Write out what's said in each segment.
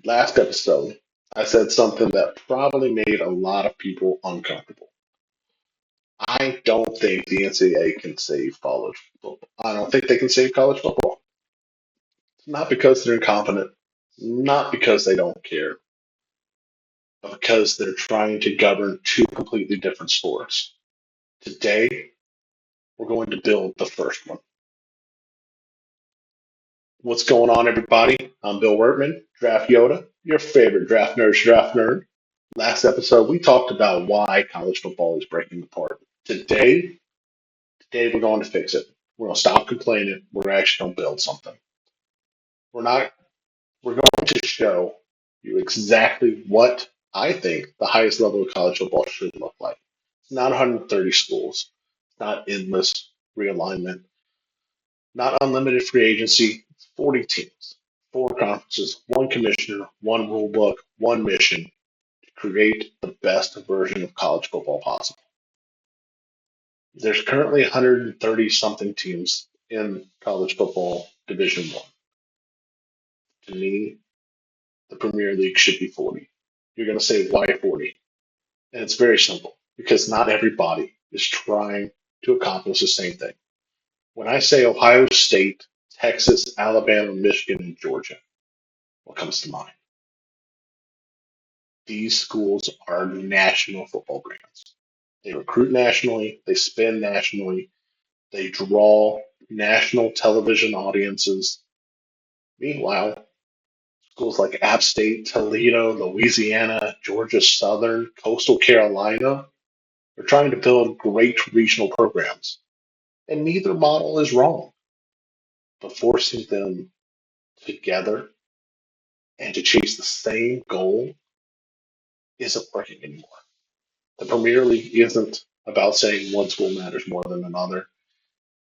Last episode, I said something that probably made a lot of people uncomfortable. I don't think the NCAA can save college football. I don't think they can save college football. Not because they're incompetent, not because they don't care, but because they're trying to govern two completely different sports. Today, we're going to build the first one. What's going on, everybody? I'm Bill Wertman, Draft Yoda, your favorite draft nerd. Last episode, we talked about why college football is breaking apart. Today we're going to fix it. We're going to stop complaining. We're actually going to build something. We're not. We're going to show you exactly what I think the highest level of college football should look like. It's not 130 schools. It's not endless realignment. Not unlimited free agency. It's 40 teams, four conferences, one commissioner, one rule book, one mission to create the best version of college football possible. There's currently 130 something teams in college football Division One. To me, the Premier League should be 40. You're going to say why 40? And it's very simple because not everybody is trying to accomplish the same thing. When I say Ohio State, Texas, Alabama, Michigan, and Georgia, what comes to mind? These schools are national football brands. They recruit nationally, they spend nationally, they draw national television audiences. Meanwhile, schools like App State, Toledo, Louisiana, Georgia Southern, Coastal Carolina are trying to build great regional programs. And neither model is wrong, but forcing them together and to chase the same goal isn't working anymore. The Premier League isn't about saying one school matters more than another.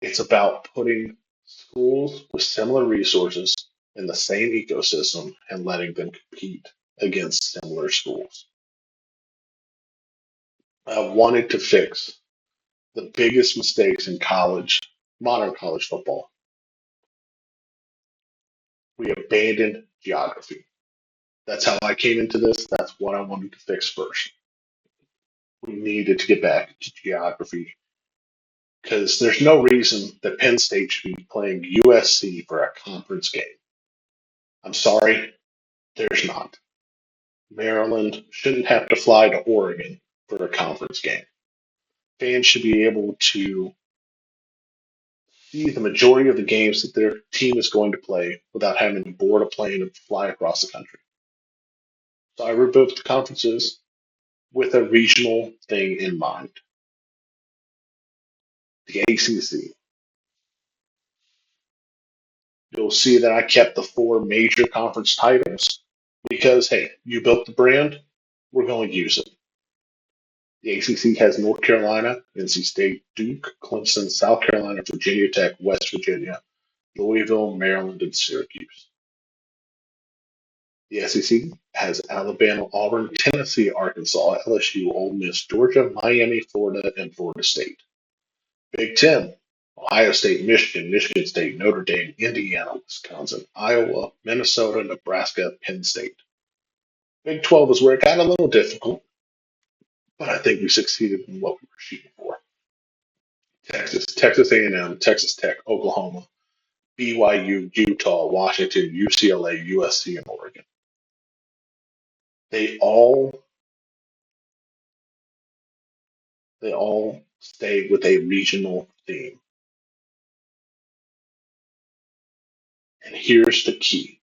It's about putting schools with similar resources in the same ecosystem and letting them compete against similar schools. I wanted to fix the biggest mistakes in modern college football. We abandoned geography. That's how I came into this. That's what I wanted to fix first. We needed to get back to geography because there's no reason that Penn State should be playing USC for a conference game. I'm sorry, there's not. Maryland shouldn't have to fly to Oregon for a conference game. Fans should be able to see the majority of the games that their team is going to play without having to board a plane and fly across the country. So I rebuilt the conferences with a regional thing in mind. The ACC. You'll see that I kept the four major conference titles because, hey, you built the brand, we're going to use it. The ACC has North Carolina, NC State, Duke, Clemson, South Carolina, Virginia Tech, West Virginia, Louisville, Maryland, and Syracuse. The SEC has Alabama, Auburn, Tennessee, Arkansas, LSU, Ole Miss, Georgia, Miami, Florida, and Florida State. Big Ten, Ohio State, Michigan, Michigan State, Notre Dame, Indiana, Wisconsin, Iowa, Minnesota, Nebraska, Penn State. Big 12 is where it got a little difficult, but I think we succeeded in what we were shooting for. Texas, Texas A&M, Texas Tech, Oklahoma, BYU, Utah, Washington, UCLA, USC, and Oregon. They all they all stay with a regional theme. And here's the key.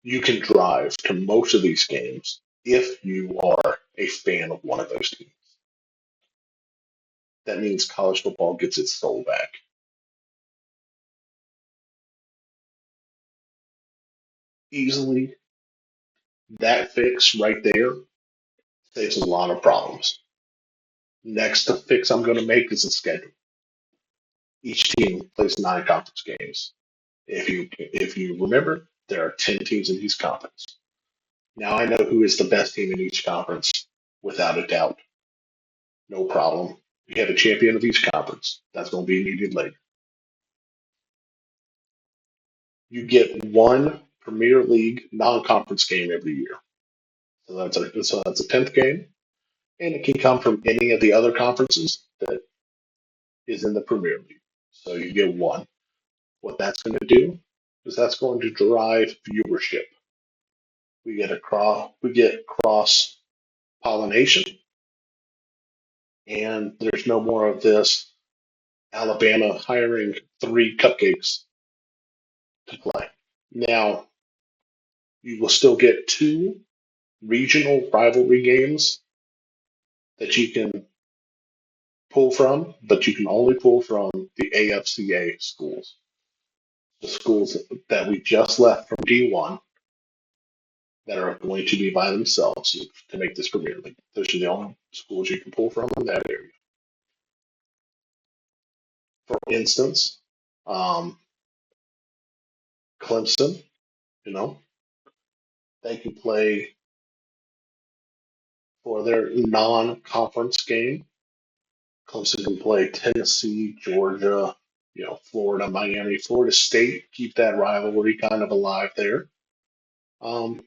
You can drive to most of these games if you are a fan of one of those teams. That means college football gets its soul back. Easily, that fix right there saves a lot of problems. Next fix I'm going to make is a schedule. Each team plays nine conference games. If you remember, there are 10 teams in each conference. Now I know who is the best team in each conference without a doubt. No problem. We have a champion of each conference. That's going to be needed later. You get one Premier League non-conference game every year. So that's a 10th game, and it can come from any of the other conferences that is in the Premier League. So you get one. What that's going to do is that's going to drive viewership. We get cross pollination, and there's no more of this Alabama hiring three cupcakes to play. Now you will still get two regional rivalry games that you can pull from, but you can only pull from the AFCA schools, the schools that we just left from D1 that are going to be by themselves to make this Premier League. Those are the only schools you can pull from in that area. For instance, um, Clemson, you know, they can play for their non-conference game. Clemson can play Tennessee, Georgia, Florida, Miami, Florida State. Keep that rivalry kind of alive there. Um,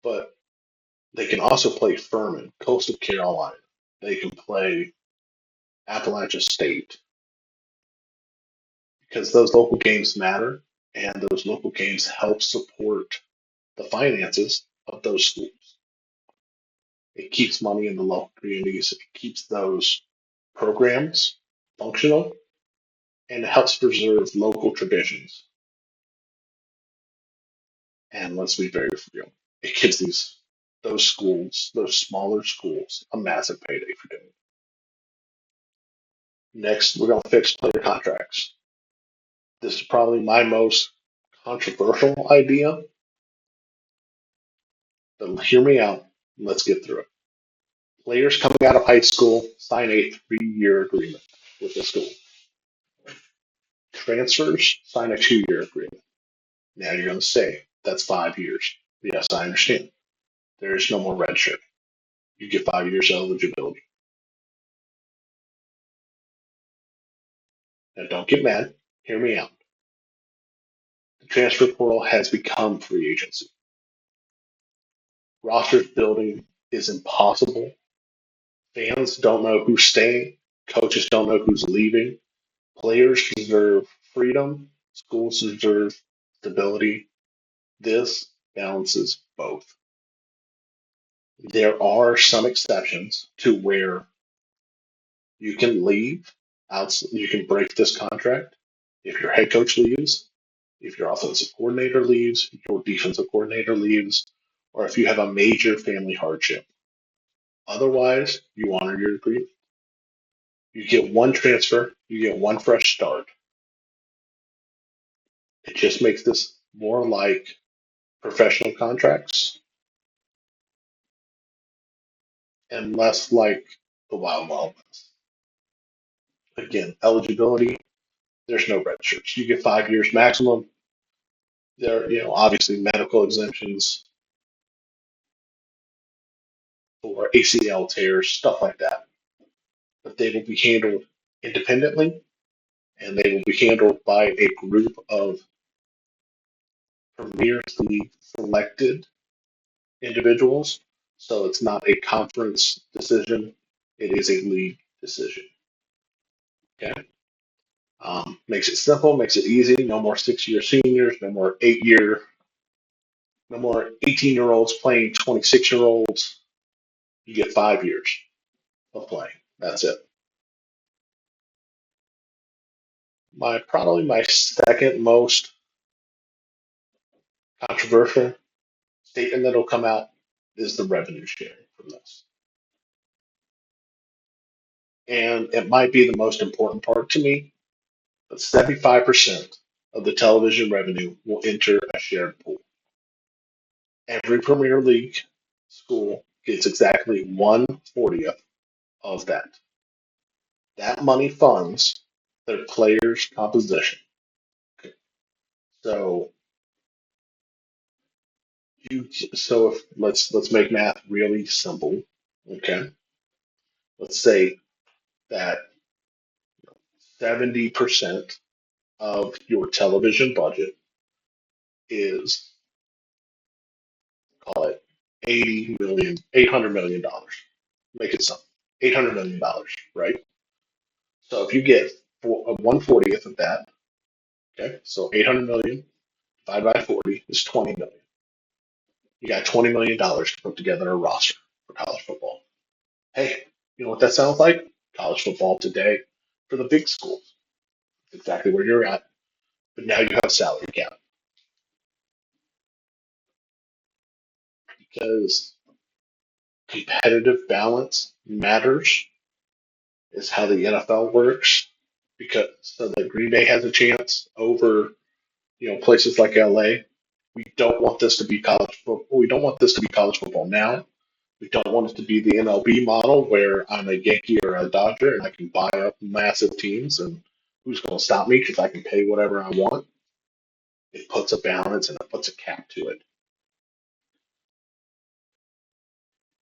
but they can also play Furman, Coastal Carolina. They can play Appalachia State because those local games matter, and those local games help support the finances of those schools. It keeps money in the local communities. It keeps those programs functional, and it helps preserve local traditions. And let's be very real, it gives those schools, those smaller schools, a massive payday for doing it. Next, we're going to fix player contracts. This is probably my most controversial idea, but hear me out. Let's get through it. Players coming out of high school sign a 3-year agreement with the school. Transfers sign a 2-year agreement. Now you're going to say that's 5 years. Yes, I understand. There is no more red shirt. You get 5 years eligibility. Now don't get mad. Hear me out. The transfer portal has become free agency. Roster building is impossible. Fans don't know who's staying. Coaches don't know who's leaving. Players deserve freedom. Schools deserve stability. This balances both. There are some exceptions to where you can leave out, you can break this contract if your head coach leaves, if your offensive coordinator leaves, your defensive coordinator leaves, or if you have a major family hardship. Otherwise, you honor your agreement. You get one transfer, you get one fresh start. It just makes this more like professional contracts and less like the Wild Wild West. Again, eligibility, there's no red shirts. You get 5 years maximum. There, obviously medical exemptions for ACL tears, stuff like that. But they will be handled independently, and they will be handled by a group of Premier League selected individuals. So it's not a conference decision; it is a league decision. Okay, makes it simple, makes it easy. No more 6-year seniors, no more 18-year-olds playing 26-year-olds. You get 5 years of playing. That's it. Probably my second most controversial statement that'll come out is the revenue sharing from this. And it might be the most important part to me, but 75% of the television revenue will enter a shared pool. Every Premier League school gets exactly 1/40th of that. That money funds their players' composition. Okay. So if let's make math really simple. Okay. Let's say that 70% of your television budget is, call it 800 million dollars. Make it something. $800 million, right? So if you get 1/40th of that, okay, so 800 million divided by 40 is 20 million. You got $20 million to put together a roster for college football. Hey, you know what that sounds like? College football today for the big schools. Exactly where you're at. But now you have a salary cap because competitive balance matters, is how the NFL works. Because so that Green Bay has a chance over, places like LA. We don't want this to be college football. We don't want this to be college football now. We don't want it to be the MLB model where I'm a Yankee or a Dodger and I can buy up massive teams and who's going to stop me because I can pay whatever I want. It puts a balance and it puts a cap to it.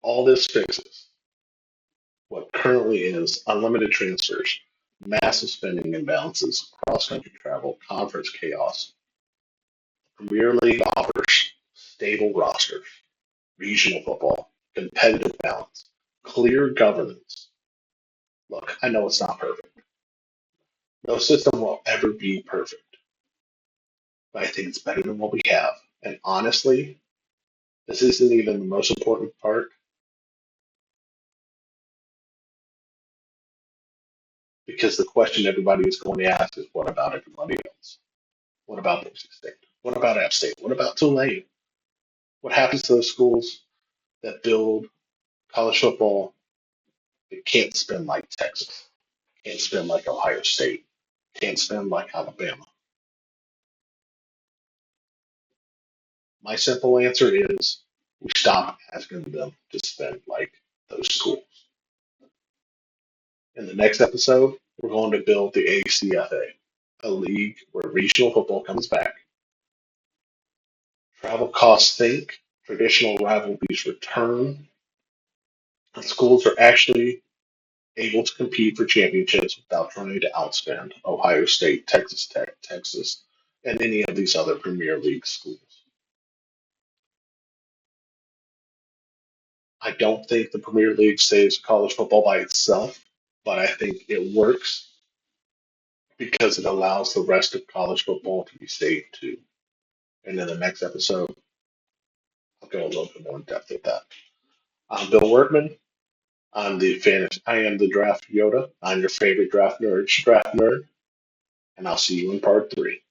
All this fixes what currently is unlimited transfers, massive spending imbalances, cross country travel, conference chaos. Premier League offers stable rosters, regional football, competitive balance, clear governance. Look, I know it's not perfect. No system will ever be perfect, but I think it's better than what we have. And honestly, this isn't even the most important part because the question everybody is going to ask is what about everybody else? What about Boise State? What about App State? What about Tulane? What happens to those schools that build college football that can't spend like Texas, can't spend like Ohio State, can't spend like Alabama? My simple answer is we stop asking them to spend like those schools. In the next episode, we're going to build the ACFA, a league where regional football comes back. Travel costs sink, traditional rivalries return, and schools are actually able to compete for championships without trying to outspend Ohio State, Texas Tech, Texas, and any of these other Premier League schools. I don't think the Premier League saves college football by itself, but I think it works because it allows the rest of college football to be saved too. And in the next episode, I'll go a little bit more in depth with that. I'm Bill Workman. I am the draft Yoda. I'm your favorite draft nerd, and I'll see you in part 3.